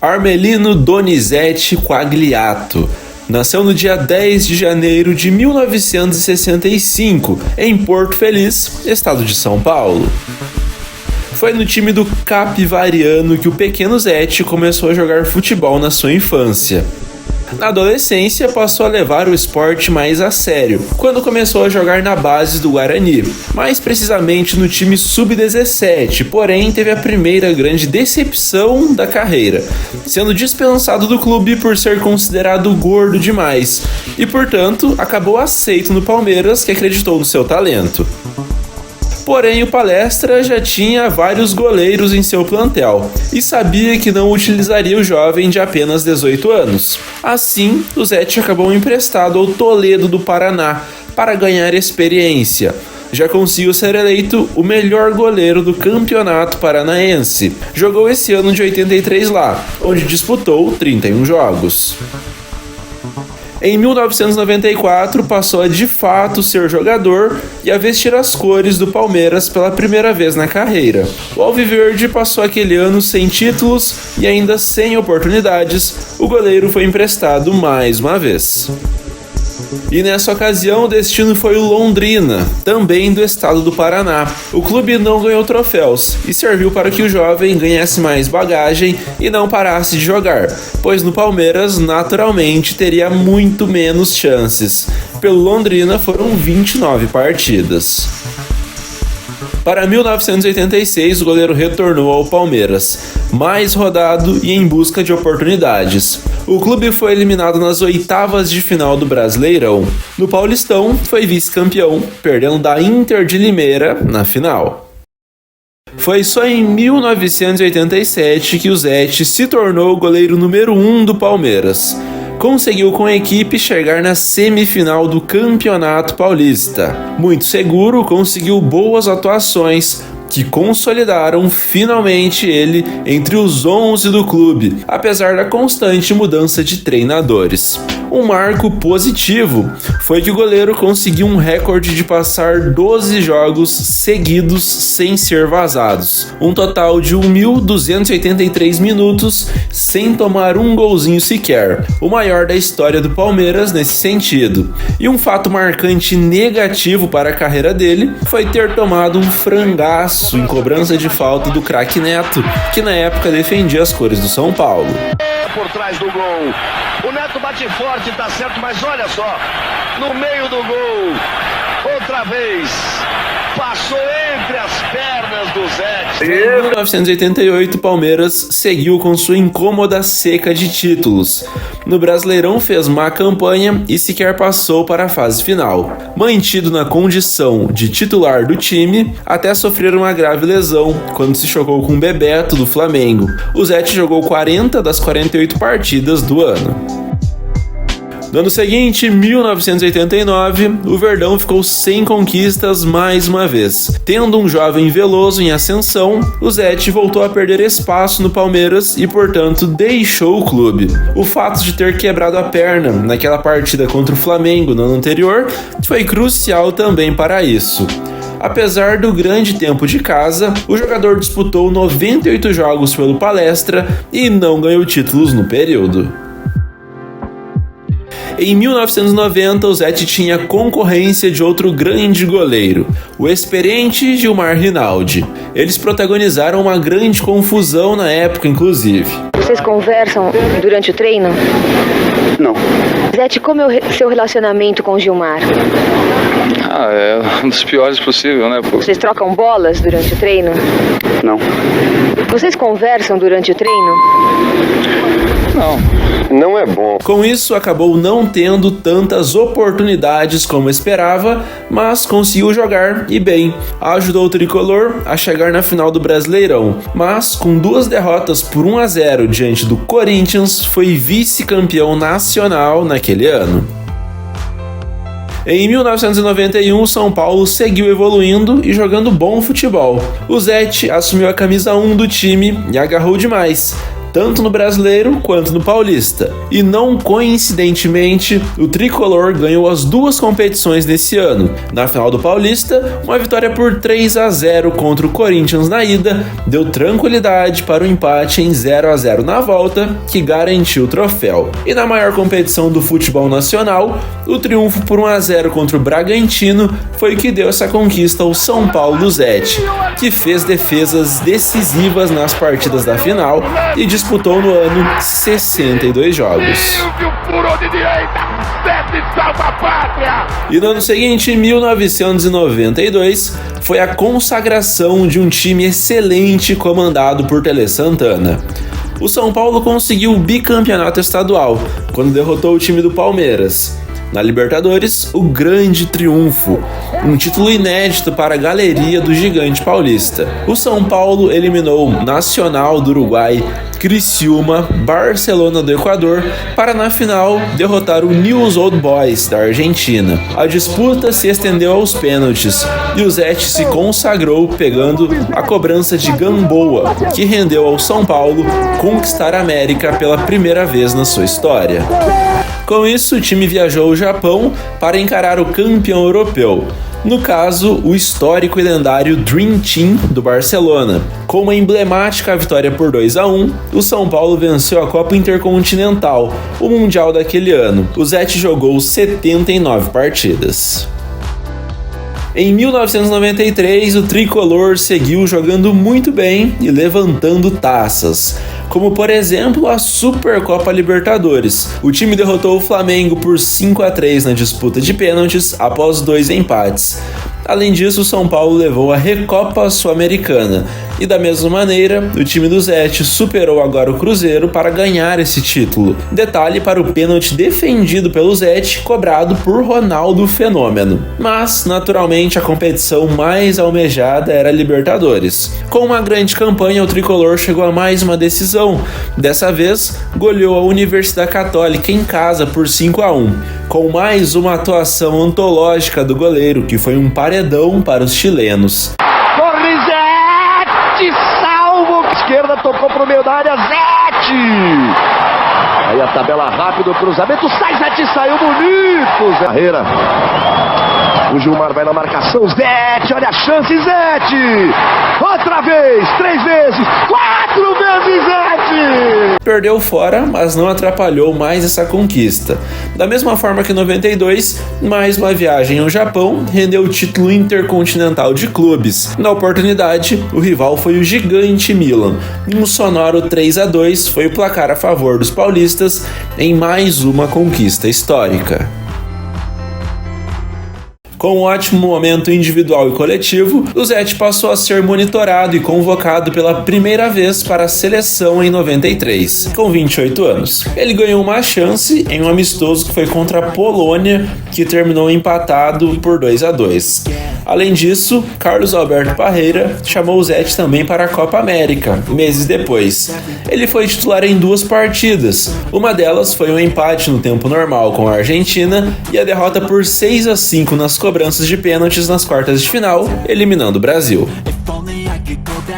Armelino Donizete Quagliato nasceu no dia 10 de janeiro de 1965, em Porto Feliz, estado de São Paulo. Foi no time do Capivariano que o pequeno Zete começou a jogar futebol na sua infância. Na adolescência, passou a levar o esporte mais a sério, quando começou a jogar na base do Guarani, mais precisamente no time sub-17, porém teve a primeira grande decepção da carreira, sendo dispensado do clube por ser considerado gordo demais, e portanto acabou aceito no Palmeiras, que acreditou no seu talento. Porém, o Palestra já tinha vários goleiros em seu plantel e sabia que não utilizaria o jovem de apenas 18 anos. Assim, o Zete acabou emprestado ao Toledo do Paraná para ganhar experiência. Já conseguiu ser eleito o melhor goleiro do campeonato paranaense. Jogou esse ano de 83 lá, onde disputou 31 jogos. Em 1994, passou a de fato ser jogador e a vestir as cores do Palmeiras pela primeira vez na carreira. O Alviverde passou aquele ano sem títulos e ainda sem oportunidades. O goleiro foi emprestado mais uma vez. E nessa ocasião o destino foi o Londrina, também do estado do Paraná. O clube não ganhou troféus e serviu para que o jovem ganhasse mais bagagem e não parasse de jogar, pois no Palmeiras naturalmente teria muito menos chances. Pelo Londrina foram 29 partidas. Para 1986, o goleiro retornou ao Palmeiras, mais rodado e em busca de oportunidades. O clube foi eliminado nas oitavas de final do Brasileirão. No Paulistão, foi vice-campeão, perdendo da Inter de Limeira na final. Foi só em 1987 que o Zete se tornou o goleiro número 1 do Palmeiras. Conseguiu com a equipe chegar na semifinal do Campeonato Paulista. Muito seguro, conseguiu boas atuações que consolidaram finalmente ele entre os 11 do clube, apesar da constante mudança de treinadores. Um marco positivo foi que o goleiro conseguiu um recorde de passar 12 jogos seguidos sem ser vazados, um total de 1.283 minutos sem tomar um golzinho sequer, o maior da história do Palmeiras nesse sentido. E um fato marcante negativo para a carreira dele foi ter tomado um frangaço em cobrança de falta do craque Neto, que na época defendia as cores do São Paulo. Por trás do gol, o Neto bate forte, tá certo, mas olha só, no meio do gol, outra vez, passou entre as pernas do Zete. Em 1988, o Palmeiras seguiu com sua incômoda seca de títulos. No Brasileirão fez má campanha e sequer passou para a fase final. Mantido na condição de titular do time, até sofrer uma grave lesão, quando se chocou com o Bebeto do Flamengo. O Zete jogou 40 das 48 partidas do ano. No ano seguinte, 1989, o Verdão ficou sem conquistas mais uma vez. Tendo um jovem Veloso em ascensão, o Zete voltou a perder espaço no Palmeiras e, portanto, deixou o clube. O fato de ter quebrado a perna naquela partida contra o Flamengo no ano anterior foi crucial também para isso. Apesar do grande tempo de casa, o jogador disputou 98 jogos pelo Palestra e não ganhou títulos no período. Em 1990, o Zete tinha concorrência de outro grande goleiro, o experiente Gilmar Rinaldi. Eles protagonizaram uma grande confusão na época, inclusive. Vocês conversam durante o treino? Não. Zete, como é o seu relacionamento com o Gilmar? É um dos piores possível, né? Vocês trocam bolas durante o treino? Não. Vocês conversam durante o treino? Não. Não é bom. Com isso, acabou não tendo tantas oportunidades como esperava, mas conseguiu jogar e bem. Ajudou o tricolor a chegar na final do Brasileirão, mas com 2 derrotas por 1-0 diante do Corinthians, foi vice-campeão nacional naquele ano. Em 1991, o São Paulo seguiu evoluindo e jogando bom futebol. O Zete assumiu a camisa 1 do time e agarrou demais. tanto no Brasileiro quanto no Paulista. E não coincidentemente, o tricolor ganhou as duas competições nesse ano. Na final do Paulista, uma vitória por 3-0 contra o Corinthians na ida deu tranquilidade para o empate em 0-0 na volta, que garantiu o troféu. E na maior competição do futebol nacional, o triunfo por 1-0 contra o Bragantino foi o que deu essa conquista ao São Paulo do Zete, que fez defesas decisivas nas partidas da final e disputou no ano 62 jogos. E no ano seguinte, em 1992, foi a consagração de um time excelente comandado por Tele Santana. O São Paulo conseguiu o bicampeonato estadual, quando derrotou o time do Palmeiras. Na Libertadores, o grande triunfo, um título inédito para a galeria do gigante paulista. O São Paulo eliminou o Nacional do Uruguai, Criciúma, Barcelona do Equador, para na final derrotar o Newell's Old Boys da Argentina. A disputa se estendeu aos pênaltis e o Zete se consagrou pegando a cobrança de Gamboa, que rendeu ao São Paulo conquistar a América pela primeira vez na sua história. Com isso, o time viajou ao Japão para encarar o campeão europeu. No caso, o histórico e lendário Dream Team do Barcelona. Com uma emblemática vitória por 2-1, o São Paulo venceu a Copa Intercontinental, o Mundial daquele ano. O Zete jogou 79 partidas. Em 1993, o tricolor seguiu jogando muito bem e levantando taças, como por exemplo a Supercopa Libertadores. O time derrotou o Flamengo por 5-3 na disputa de pênaltis após 2 empates. Além disso, o São Paulo levou a Recopa Sul-Americana e da mesma maneira, o time do Zete superou agora o Cruzeiro para ganhar esse título. Detalhe para o pênalti defendido pelo Zete, cobrado por Ronaldo Fenômeno. Mas, naturalmente, a competição mais almejada era a Libertadores. Com uma grande campanha, o tricolor chegou a mais uma decisão. Dessa vez, goleou a Universidade Católica em casa por 5-1, com mais uma atuação antológica do goleiro, que foi um paredão para os chilenos. Zete, salvo! Esquerda tocou pro meio da área, Zete! Aí a tabela rápido, cruzamento, sai Zete, saiu bonito! Carreira. O Gilmar vai na marcação, Zete, olha a chance, Zete! Outra vez, 3 vezes, 4 vezes, Zete! Perdeu fora, mas não atrapalhou mais essa conquista. Da mesma forma que em 92, mais uma viagem ao Japão rendeu o título intercontinental de clubes. Na oportunidade, o rival foi o gigante Milan, e um sonoro 3-2 foi o placar a favor dos paulistas em mais uma conquista histórica. Com um ótimo momento individual e coletivo, o Zete passou a ser monitorado e convocado pela primeira vez para a seleção em 93, com 28 anos. Ele ganhou uma chance em um amistoso que foi contra a Polônia, que terminou empatado por 2-2. Além disso, Carlos Alberto Parreira chamou o Zete também para a Copa América, meses depois. Ele foi titular em 2 partidas, uma delas foi um empate no tempo normal com a Argentina e a derrota por 6-5 nas cobranças de pênaltis nas quartas de final, eliminando o Brasil.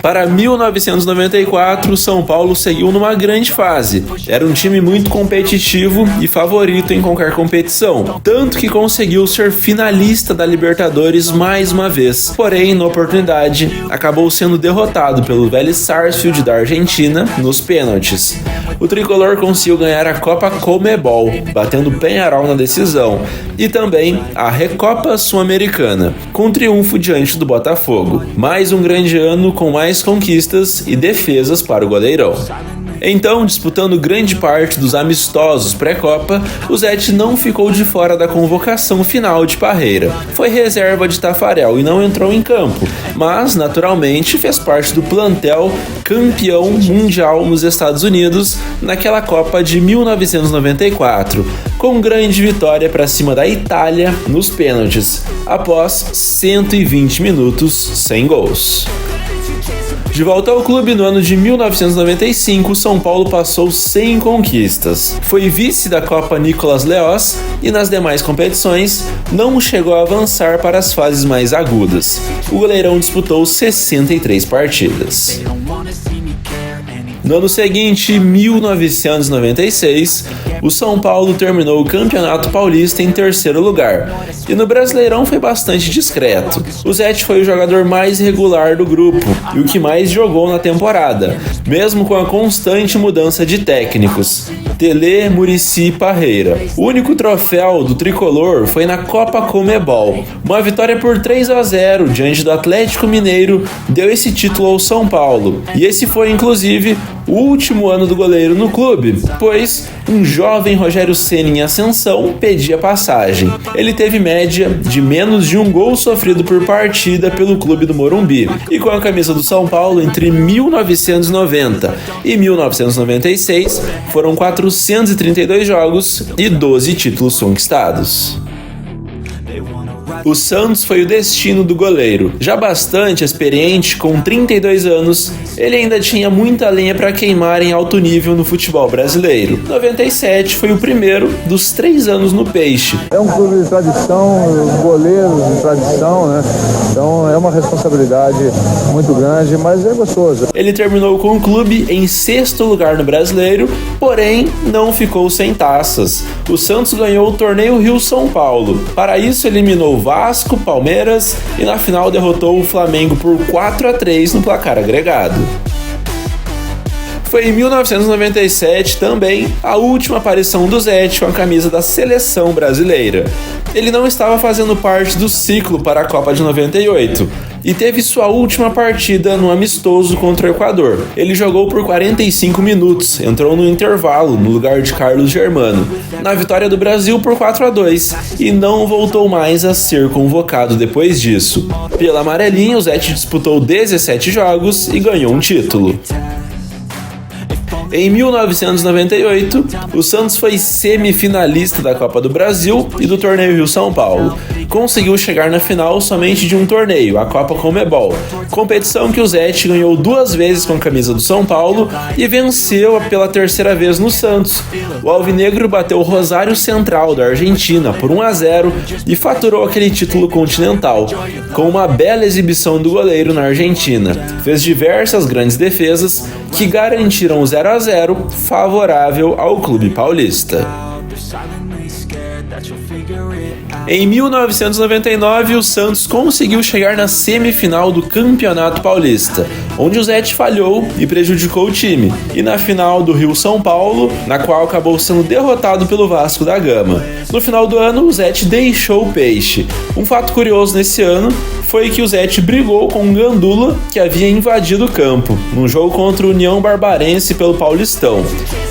Para 1994, o São Paulo seguiu numa grande fase. Era um time muito competitivo e favorito em qualquer competição, tanto que conseguiu ser finalista da Libertadores mais uma vez. Porém, na oportunidade, acabou sendo derrotado pelo Vélez Sarsfield da Argentina nos pênaltis. O tricolor conseguiu ganhar a Copa Conmebol, batendo o Peñarol na decisão, e também a Recopa Sul-Americana, com triunfo diante do Botafogo. Mais um grande ano com mais conquistas e defesas para o goleirão. Então, disputando grande parte dos amistosos pré-Copa, o Zete não ficou de fora da convocação final de Parreira. Foi reserva de Tafarel e não entrou em campo, mas, naturalmente, fez parte do plantel campeão mundial nos Estados Unidos naquela Copa de 1994, com grande vitória para cima da Itália nos pênaltis, após 120 minutos sem gols. De volta ao clube, no ano de 1995, o São Paulo passou sem conquistas. Foi vice da Copa Nicolas Leoz e nas demais competições não chegou a avançar para as fases mais agudas. O goleirão disputou 63 partidas. No ano seguinte, 1996, o São Paulo terminou o Campeonato Paulista em terceiro lugar, e no Brasileirão foi bastante discreto. O Zete foi o jogador mais regular do grupo e o que mais jogou na temporada, mesmo com a constante mudança de técnicos. Tele, Muricy e Parreira. O único troféu do tricolor foi na Copa Comebol. Uma vitória por 3-0 diante do Atlético Mineiro deu esse título ao São Paulo. E esse foi, inclusive, o último ano do goleiro no clube, pois um jovem Rogério Ceni em ascensão pedia passagem. Ele teve média de menos de um gol sofrido por partida pelo clube do Morumbi, e com a camisa do São Paulo entre 1990 e 1996 foram 432 jogos e 12 títulos conquistados. O Santos foi o destino do goleiro. Já bastante experiente, com 32 anos, ele ainda tinha muita lenha para queimar em alto nível no futebol brasileiro. 97 foi o primeiro dos 3 anos no Peixe. É um clube de tradição, goleiro de tradição, né? Então é uma responsabilidade muito grande, mas é gostoso. Ele terminou com o clube em 6º lugar no Brasileiro, porém não ficou sem taças. O Santos ganhou o torneio Rio-São Paulo. Para isso, eliminou Vasco, Palmeiras e na final derrotou o Flamengo por 4-3 no placar agregado. Foi em 1997 também a última aparição do Zete com a camisa da seleção brasileira. Ele não estava fazendo parte do ciclo para a Copa de 98 e teve sua última partida no amistoso contra o Equador. Ele jogou por 45 minutos, entrou no intervalo no lugar de Carlos Germano, na vitória do Brasil por 4-2 e não voltou mais a ser convocado depois disso. Pela amarelinha, o Zete disputou 17 jogos e ganhou um título. Em 1998, o Santos foi semifinalista da Copa do Brasil e do torneio Rio-São Paulo. Conseguiu chegar na final somente de um torneio, a Copa Comebol, competição que o Zete ganhou 2 vezes com a camisa do São Paulo e venceu pela 3ª vez no Santos. O alvinegro bateu o Rosário Central da Argentina por 1-0 e faturou aquele título continental, com uma bela exibição do goleiro na Argentina. Fez diversas grandes defesas que garantiram o 0-0 favorável ao clube paulista. Em 1999, o Santos conseguiu chegar na semifinal do Campeonato Paulista, onde o Zete falhou e prejudicou o time, e na final do Rio-São Paulo, na qual acabou sendo derrotado pelo Vasco da Gama. No final do ano, o Zete deixou o Peixe. Um fato curioso nesse ano foi que o Zete brigou com um Gandula que havia invadido o campo, num jogo contra o União Barbarense pelo Paulistão.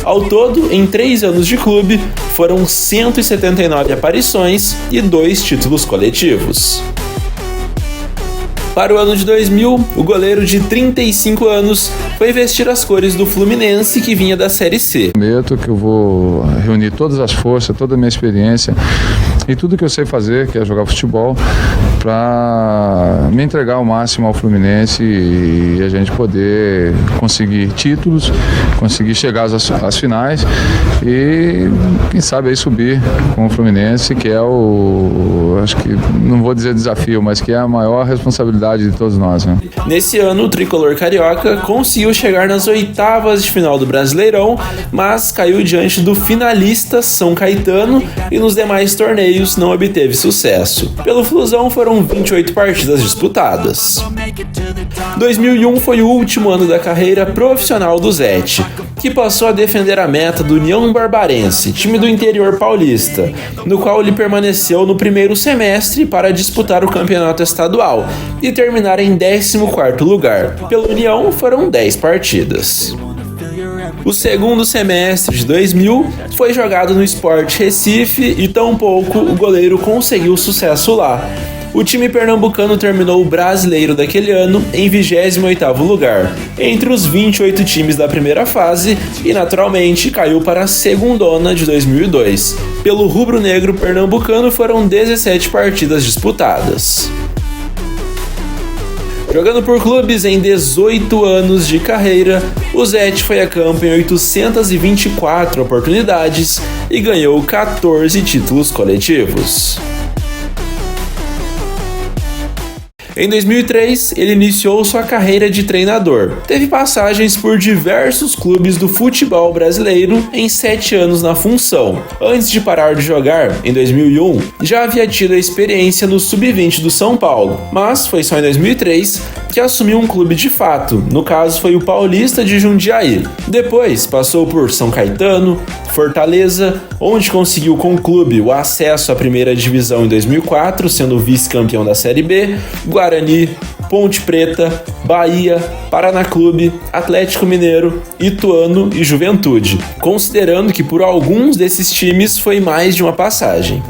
Ao todo, em 3 anos de clube, foram 179 aparições e 2 títulos coletivos. Para o ano de 2000, o goleiro de 35 anos foi vestir as cores do Fluminense, que vinha da Série C. Prometo que eu vou reunir todas as forças, toda a minha experiência e tudo que eu sei fazer, que é jogar futebol, para me entregar ao máximo ao Fluminense e a gente poder conseguir títulos, conseguir chegar às finais e, quem sabe, aí subir com o Fluminense, que é acho que, não vou dizer desafio, mas que é a maior responsabilidade de todos nós, né? Nesse ano, o tricolor carioca conseguiu chegar nas 8ª de final do Brasileirão, mas caiu diante do finalista São Caetano e nos demais torneios não obteve sucesso. Pelo Flusão foram 28 partidas disputadas. 2001 foi o último ano da carreira profissional do Zete, que passou a defender a meta do União Barbarense, time do interior paulista, no qual ele permaneceu no primeiro semestre para disputar o campeonato estadual e terminar em 14º lugar. Pela União foram 10 partidas. O segundo semestre de 2000 foi jogado no Sport Recife e tampouco o goleiro conseguiu sucesso lá. O time pernambucano terminou o brasileiro daquele ano em 28º lugar, entre os 28 times da primeira fase e, naturalmente, caiu para a segundona de 2002. Pelo rubro-negro pernambucano foram 17 partidas disputadas. Jogando por clubes em 18 anos de carreira, o Zete foi a campo em 824 oportunidades e ganhou 14 títulos coletivos. Em 2003, ele iniciou sua carreira de treinador. Teve passagens por diversos clubes do futebol brasileiro em 7 anos na função. Antes de parar de jogar, em 2001, já havia tido a experiência no Sub-20 do São Paulo, mas foi só em 2003 que assumiu um clube de fato, no caso foi o Paulista de Jundiaí. Depois passou por São Caetano, Fortaleza, onde conseguiu com o clube o acesso à primeira divisão em 2004, sendo vice-campeão da Série B, Guarani, Ponte Preta, Bahia, Paraná Clube, Atlético Mineiro, Ituano e Juventude, considerando que por alguns desses times foi mais de uma passagem.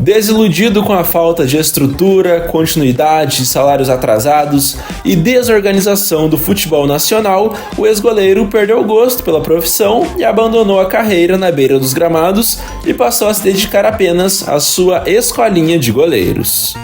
Desiludido com a falta de estrutura, continuidade, salários atrasados e desorganização do futebol nacional, o ex-goleiro perdeu o gosto pela profissão e abandonou a carreira na beira dos gramados e passou a se dedicar apenas à sua escolinha de goleiros.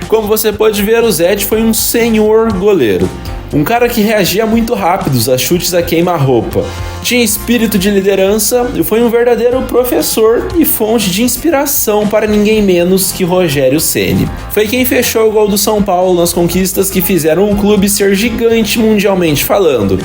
Como você pode ver, o Zete foi um senhor goleiro. Um cara que reagia muito rápido a chutes a queima-roupa. Tinha espírito de liderança e foi um verdadeiro professor e fonte de inspiração para ninguém menos que Rogério Ceni. Foi quem fechou o gol do São Paulo nas conquistas que fizeram o clube ser gigante mundialmente falando.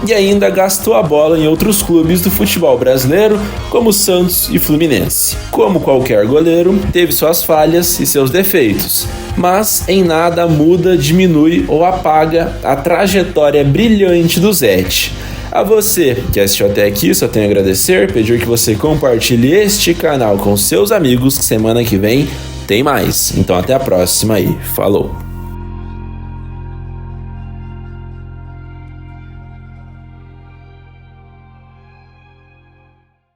E ainda gastou a bola em outros clubes do futebol brasileiro, como Santos e Fluminense. Como qualquer goleiro, teve suas falhas e seus defeitos, mas em nada muda, diminui ou apaga a trajetória brilhante do Zete. A você que assistiu até aqui, só tenho a agradecer, pedir que você compartilhe este canal com seus amigos, que semana que vem tem mais. Então até a próxima aí, falou!